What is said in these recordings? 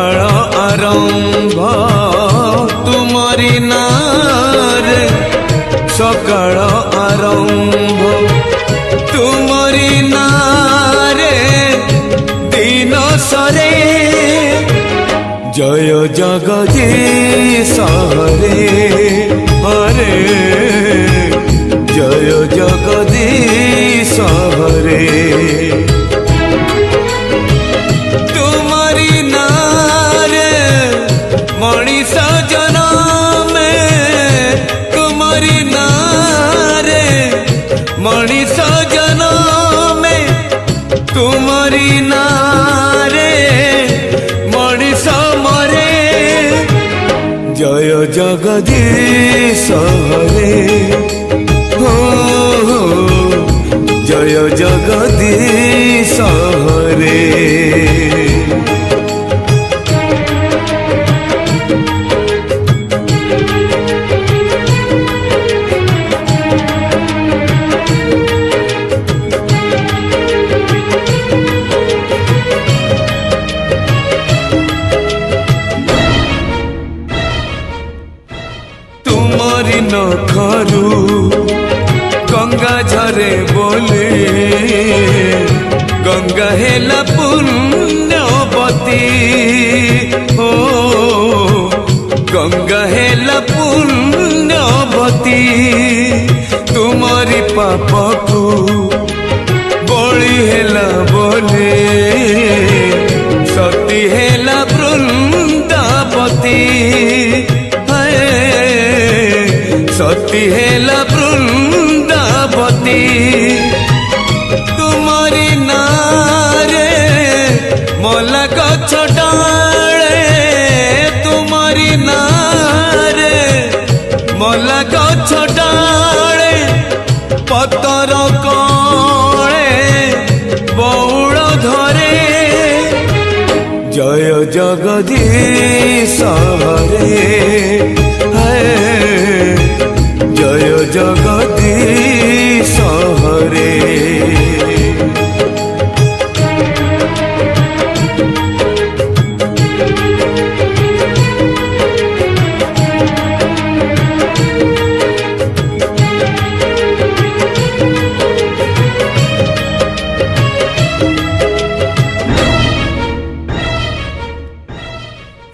सकाळ आरंभ तुमरी नारे सकाळ आरंभ तुमरी नारे दिन सरे जय जगदीश हरे हरे जय जगदीश हरे तुम्हारी नारे मनीष जन्म तुम्हारी नारे मनीष जन्म तुम्हारी नारे मनीष मरे जय जगदीश हरे हो जय जगदीश हरे तुमरी नखरू गंगा झरे बोले गंगा हेला पुण्यवती हो गंगा हेला पुण्यवती तुमरी पाप को बड़ी हेला बोले सती हेला वृंदावती सती हेला वृंदावती तुम्हारी नारे मोला गछ डाले तुम्हारी नारे मोला गछ डाले पतर कले बौड़ धरे जय जगदीश हरे जय जगदीश हरे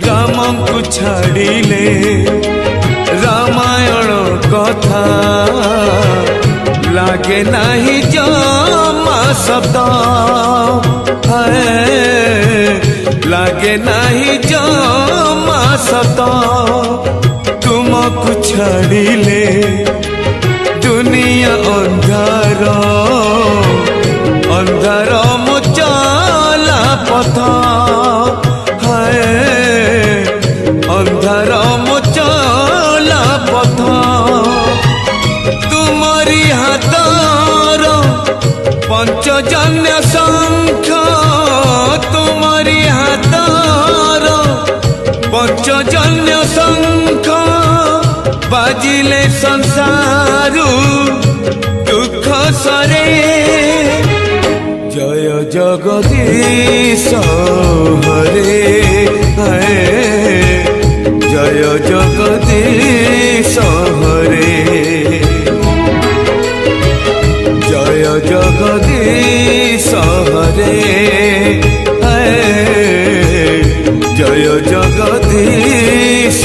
राम को छाड़िले रामायण कथा लागे नहीं जमा शब्द है लागे नहीं जमा शब्द तुमको छाड़िले दुनिया अंधार अंधार मुचला पथ है अंधार मुचला पथ तुमरी हाथर पंचजन्य शंख तुमरी हाथर पंचजन्य शंख बाजिले संसारू दुख सरे जय जगदीश हरे जय जगदीश हरे जय जगदीश हरे जय जगदीश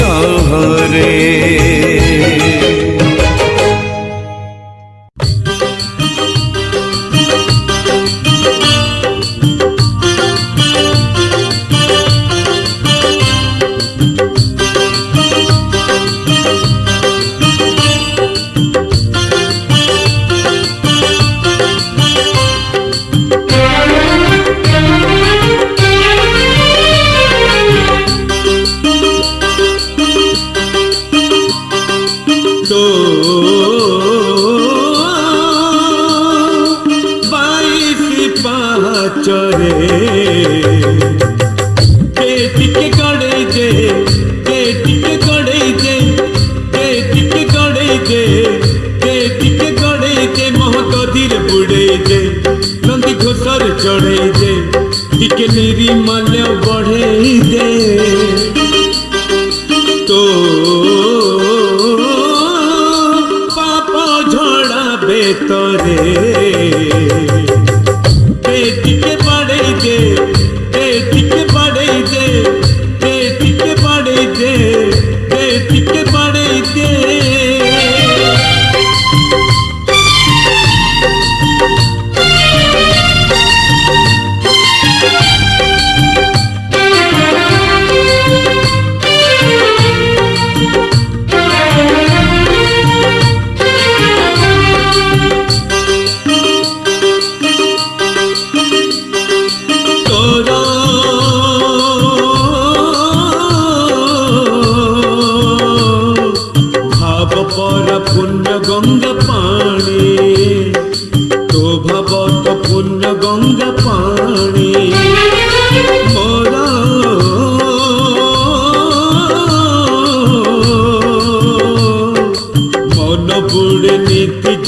हरे चढ़े दे टिके मेरी माल्य बढ़े दे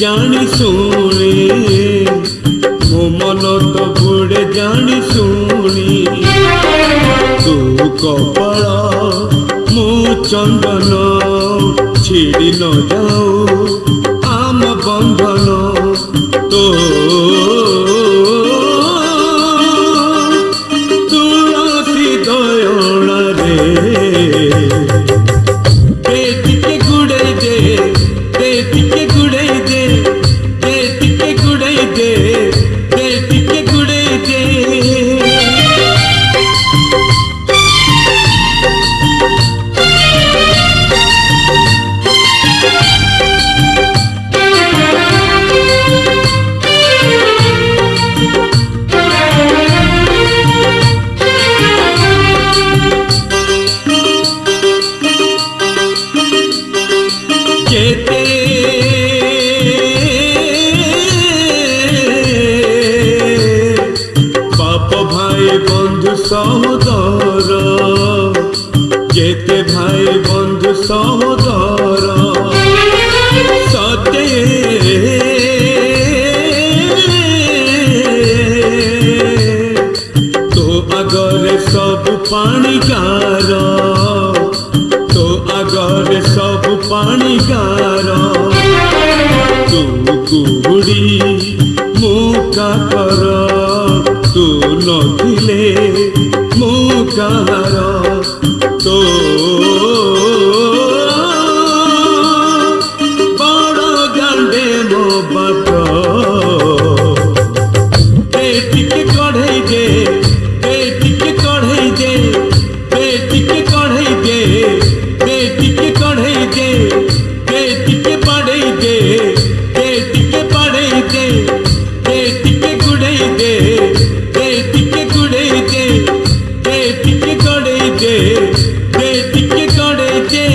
जानी शुणी मो मन तो बुड़े जानी शुणी तू कपाल मु चंदन छिड़ी न जाऊ आम बंधन तो तुलसी दयण रे टिके गुड़े दे टिके गुड़े दे टिके गुड़े दे टिके गुड़े दे सहोदर जेते भाई बंधु सहोदर सते तो आगरे सब पाणीकार तो आगरे सब पाणीकार तू कुहुड़ी मुका कर तू नथिले मुकार तो बड़ गांडे मो बात टिके कढ़ई दे टिके कढ़ई दे टिके कढ़ई दे टिके कढ़ई दे टिके पाड़ई दे टिके पाड़ई दे टिके गुड़ई दे टिके गुड़ई दे टिके गड़े दे टिके गड़े दे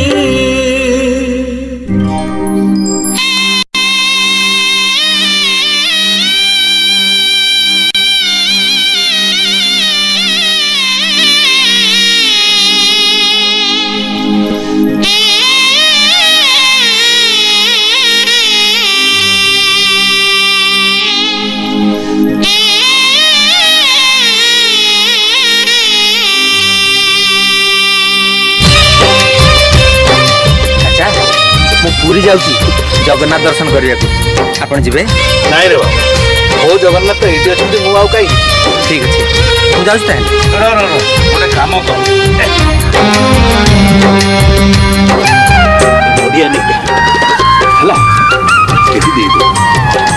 पूरी जाऊँ जगन्नाथ दर्शन करने आपन जी नाई रे बाबा ओ जगन्नाथ तो ये अच्छे मुझे आउ कहीं ठीक अच्छे मुझे गोटे काम कर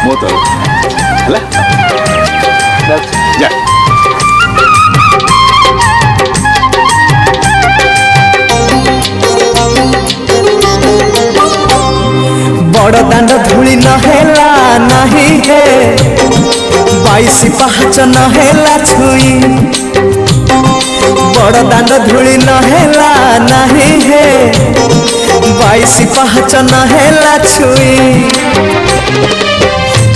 मो तो जा बड़ दांड धूली नहेला नहीं है 22 पाहच नहेला छुई बड़ दांड धूली नहेला नहीं है 22 पाहच नहेला छुई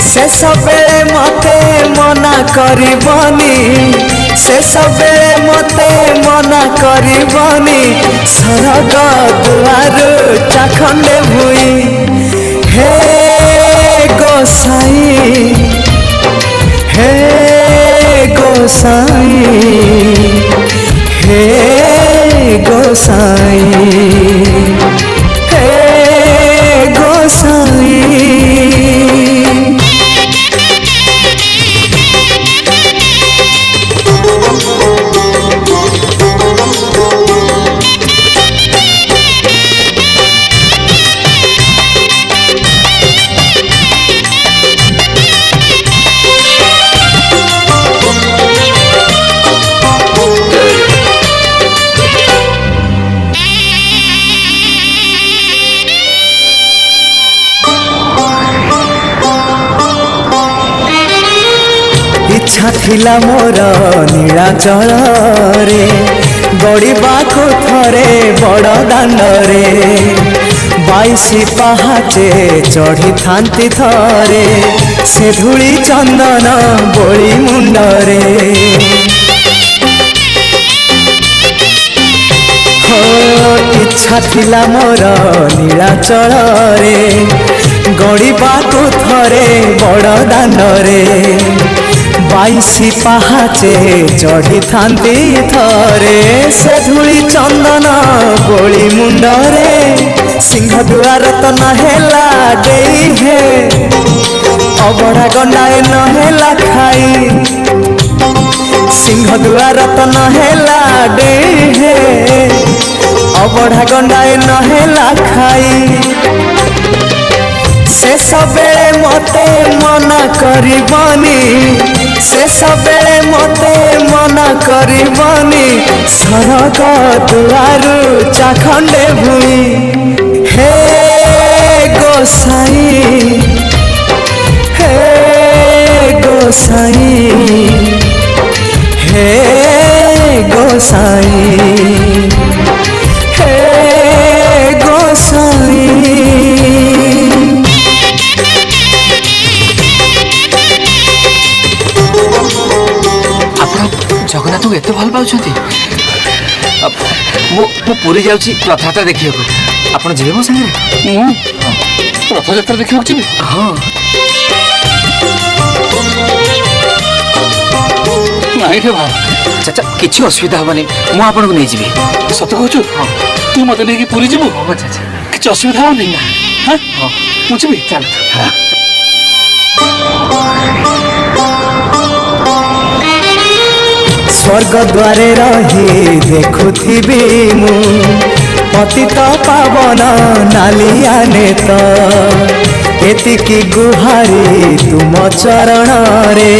शेष बेले मते मना करबनी शेष बेले मते मना करबनी सरग दुआर चाखंडे भुई हे गोसाई हे गोसाई हे गोसाई हे गोसाई इच्छा थिला मोर नीलाचल रे गड़िबाको थरे बड़ दांडरे 22 पाहाचे चढ़ी थांती थरे से धूली चंदन बोली मुंडरे हो इच्छा थिला मोर नीलाचल रे गड़िबाकु थरे बड़ दांडरे 22 पाहाचे चढ़ी थांती थरे से धूली चंदन गोली मुंडरे सिंह दुआर तो नहेला देई हे अबड़ा गंडाए नहेला खाई सिंह दुआर तो नहेला देई हे अबड़ा गंडाए नहेला खाई से सबेले मते मना करिबानी से सबेले मते मना करिबानी सरग दुआरु चाखंडे भुई हे गोसाई हे गोसाई हे गोसाई हे गोसाई जगन्नाथ को एत भल पाँच पूरी जाऊँगी रथयात्रा देखा आप जी मो सागर रथयात्रा देखा जी हाँ नहीं रे भाव चाचा किसी असुविधा हेनी मुझे आपको नहीं जी सत कहु हाँ तू मत नहीं पूरी जीवु हाँ चाचा किसी असुविधा होनी हाँ मुझे भी चल स्वर्ग द्वारे रही देखुथिबी मु पतित पावन नालिया नेत एतिकी गुहारी तुम चरण रे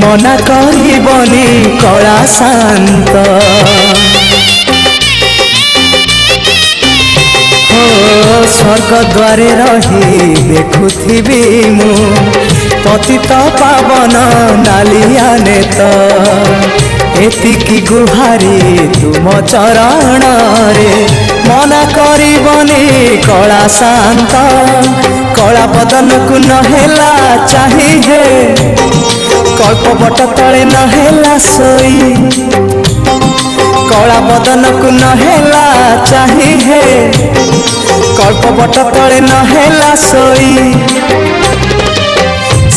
मना करबनी कला शांत स्वर्ग द्वारे रही देखुथिबी मु पतित पावन नालिया नेत एतिकी गुहारी तुम चरण रे मना करबनी कला शांत कला बदन को नहेला चाहिए कल्पवट तले नहेला सोई कला बदन को नहेला चाहिए कल्पवट तले नहेला सोई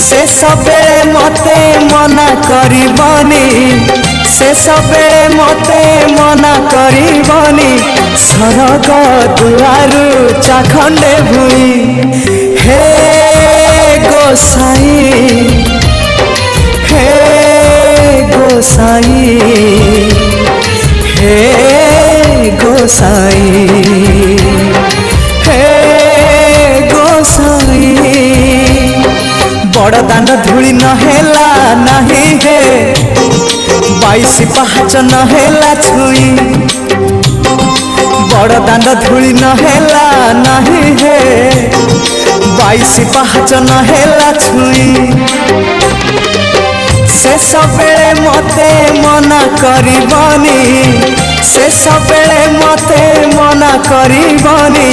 से सबेले मते मना करबनी से सबेले मते मना करबनी सरग दुआरु चाखंडे भुई हे गोसाई हे गोसाई हे गोसाई हे गोसाई बड़ दांड धूली नहेला नहीं हे 22 पाहाच नहेला छुई बड़ दांड धूली नहेला नहीं हे 22 पाहाच नहेला छुई से सबेले मते मना करबनी से सबेले मते मना करबनी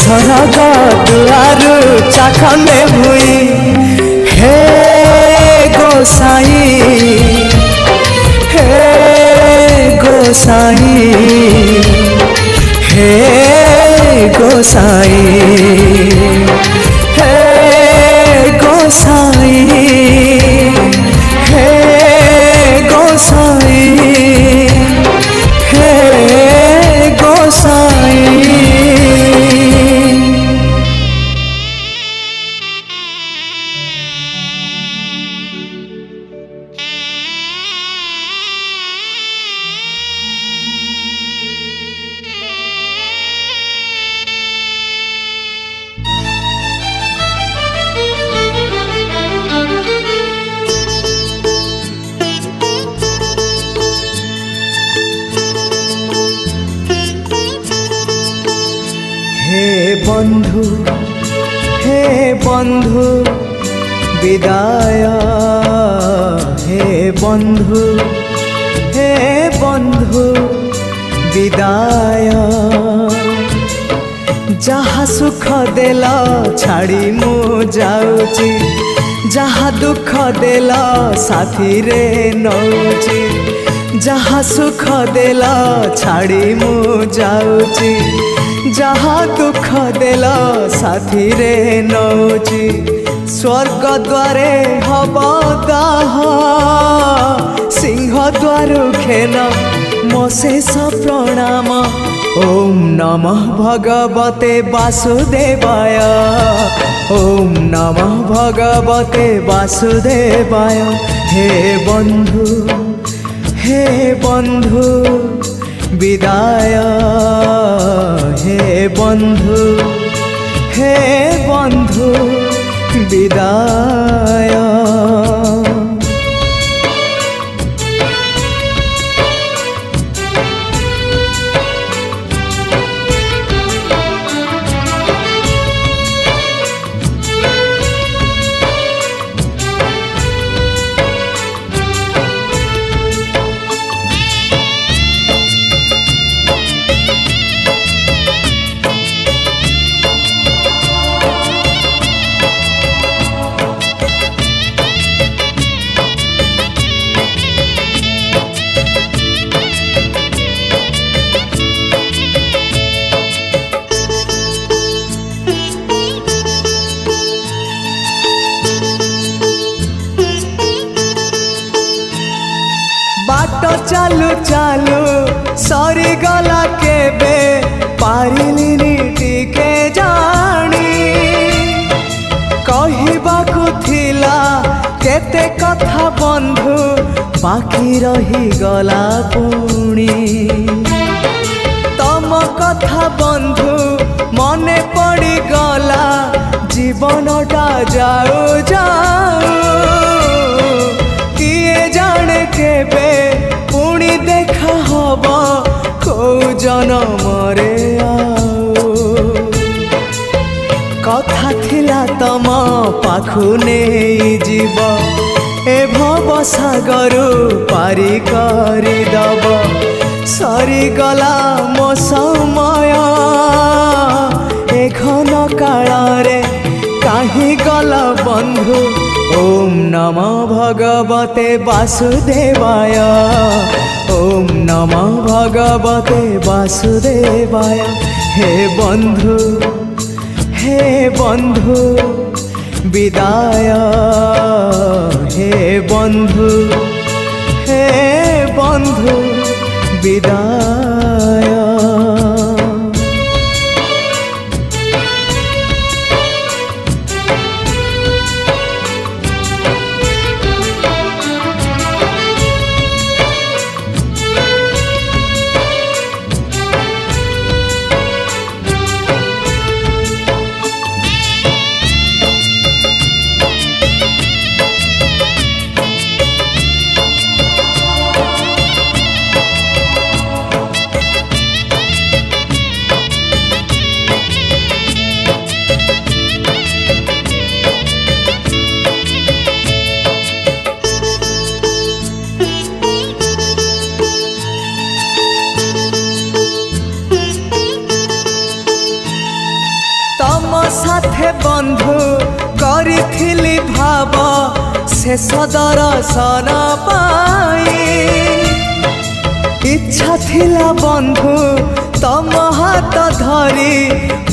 सरग दुआरु चाखंडे भुई हे गोसाई हे गोसाई हे गोसाई हे गोसाई हे गोसाई हे गोसाई हे बंधु विदाय हे बंधु विदाय जहा सुख देल छाड़ी मु जाऊची जहा दुख देल साथी रे नौची जहा सुख देल छाड़ी मु जाऊची जहा दुख देल साथी रे नौची स्वर्ग द्वारे हब दाह सिंह द्वार खेन मो शेष प्रणाम ओम नमः भगवते वासुदेवाय ओम नमः भगवते वासुदेवाय हे बंधु विदाय हे बंधु विदाय चालू चालू सरी गला केबे पारिलिनी टिके जानी कहिबाकु थिला केते कथा बंधु बाकी रही गला पुणी तम कथा बंधु मने पड़ी गला जीवनटा जाऊ जाऊ किए जाने केबे पुणी देखा हब कौ जनमरे आउ कथा थिला तम पाखु नहीं जीव ए भव सागरु पारी करी दब सरी गला मो समय ए घन काल रे काहि गला बंधु ओम नमो भगवते वासुदेवाय ओम नमो भगवते वासुदेवाय हे बंधु विदाय हे बंधु विदाय साथे बंधु करिथिली भाव शेष दर्शन पाई इच्छा थिला बंधु तम हाथ धरी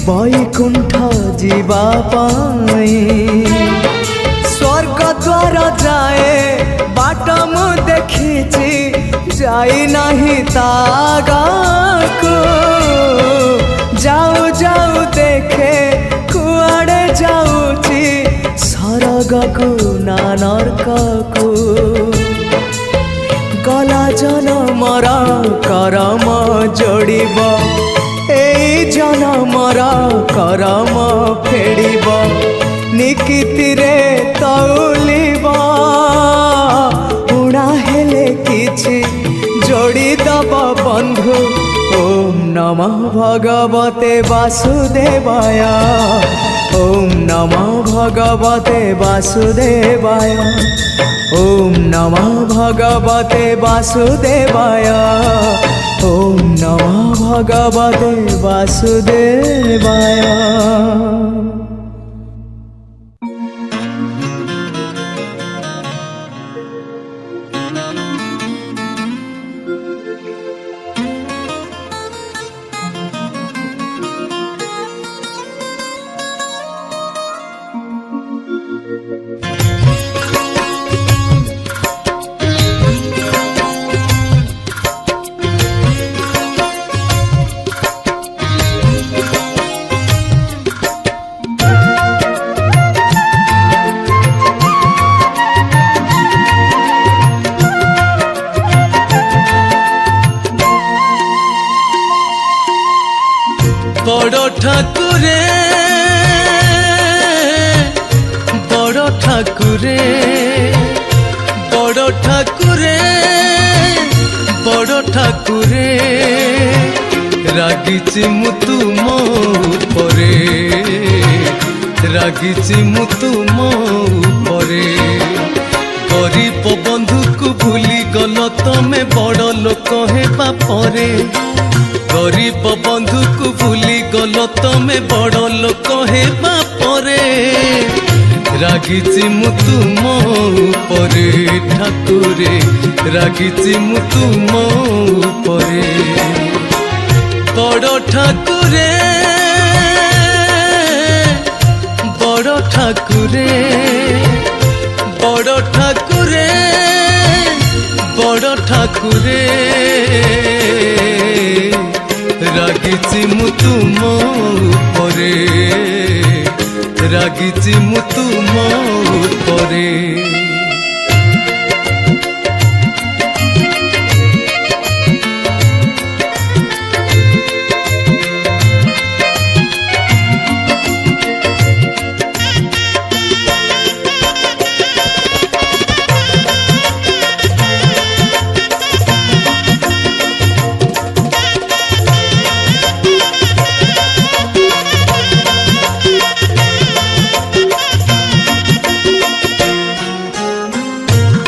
बैकुंठ जीवा पाई स्वर्ग द्वार जाए बाट मु देखिछि जाई नहीं तागाको जाऊ जाऊ देखे कुआड़े जाऊची सरगकु ना नरककु गला जनमर करम जोड़िब एई जनमर करम फेड़िब निकिति रे तौलिब उड़ा हेले किछि जोड़ी दब बंधु ओम नमः भगवते वासुदेवाय ओम नमः भगवते वासुदेवाय ओम नमः भगवते वासुदेवाय ओम नमः भगवते वासुदेवाय। बड़ ठाकुरे बड़ ठाकुरे बड़ ठाकुरे बड़ ठाकुरे रागिची मु तुम उपरे रागिची मु तुम उपरे गरीब बंधु को भूली गल तमे बड़ लोक हेबा परे गरीब बंधु को भूली गल तमे बड़ लोक हेबा परे रागिची मु तुम उपरे ठाकुरे रागिची मु तुम उपरे बड़ ठाकुरे बड़ ठाकुरे बड़ ठाकुरे बड़ ठाकुरे रागिची मु तुम उपरे रागिची मु तुम उपरे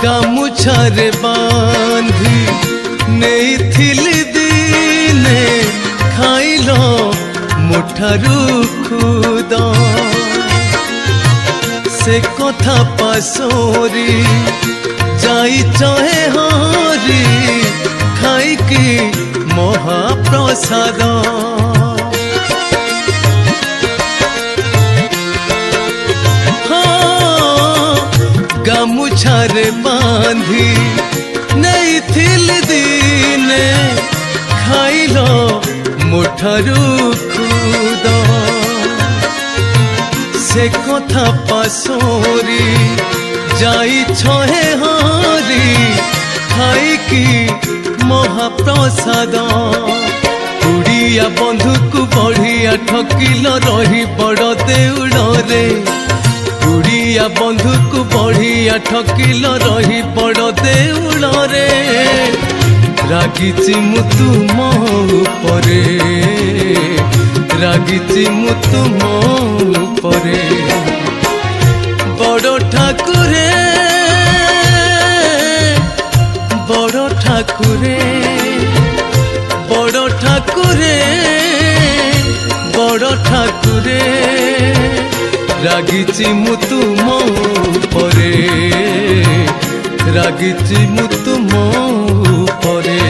गामुछारे बांधी नहीं थिली दिने खाइलो मुठारू खुद से कथा पासोरी जाई चहे हरी खाई की महाप्रसाद गामुछारे बांधी नहीं थिल दिने खाइलो मुठारू खुद से कथा पासोरी जाई छहे हरी खाई की महाप्रसाद उड़िया बंधु को बढ़िया ठकिल रही बड़ देउड़ रे उड़िया बंधु को बढ़िया ठकिल रही बड़ देउड़ रे रागिची मु तुम उपरे रागिची मु तुम उपरे बड़ ठाकुरे बड़ ठाकुरे बड़ ठाकुरे बड़ ठाकुरे रागिची मु तुम उपरे रागिची मु तुम उपरे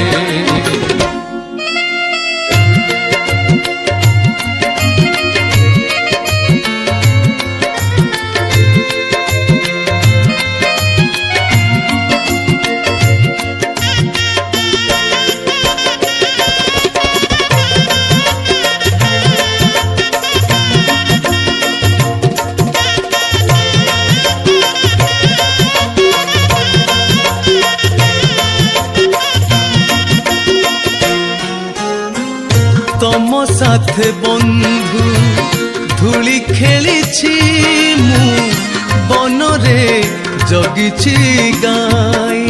तम साथे बंधु धूली खेलिछि मु बनरे जगिछि गाई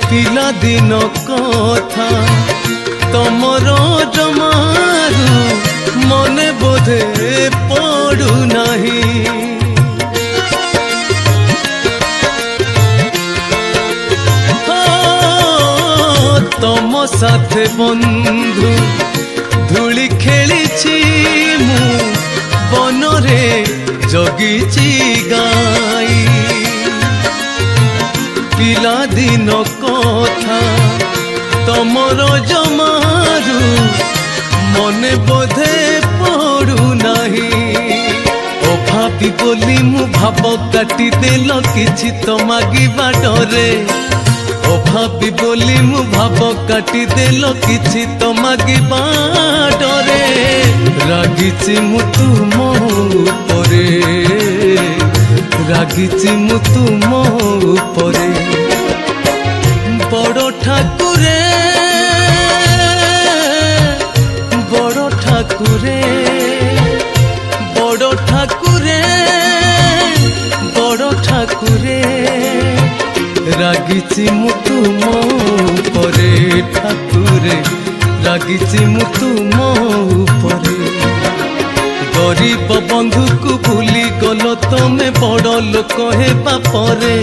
पिला दिन कथा तमर जमारू मने बोधे पड़ू नाही तम साथे बंधु धूली खेलिछि मु बनरे जगिछि गाई पिला दिन कथा तमर जमारू मने बोधे पड़ू नाही अभावी बोली मु भाव काटी देल किछि तो मागिबा डरे अभावी बोली मु भाव काटी देल किछि तो मागिबा डरे रागिछि मु तुम उपरे रागिछि मु तुम उपरे बड़ ठाकुरे ঠাকুরে বড় ঠাকুরে বড় ঠাকুরে রাগিছি মু তুম উপরে ঠাকুরে রাগিছি মু তুম উপরে গরিব বন্ধুକୁ ভুলি গল তমে বড় লোক হেবা পরে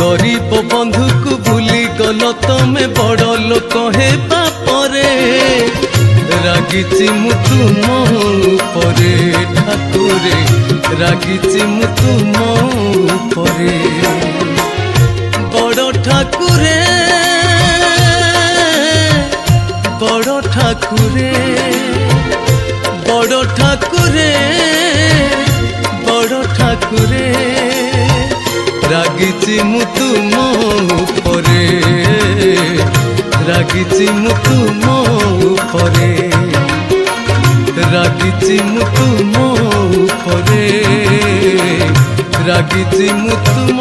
গরিব বন্ধুକୁ ভুলি গল তমে বড় লোক হেবা পরে রাগিছি মু তুম উপরে ঠাকুরে রাগিছি মু তুম উপরে বড় ঠাকুরে বড় ঠাকুরে বড় ঠাকুরে বড় ঠাকুরে রাগিছি মু তুম উপরে রাগিছি মু তুম উপরে রাগিছি মু তুম উপরে রাগিছি মু তুম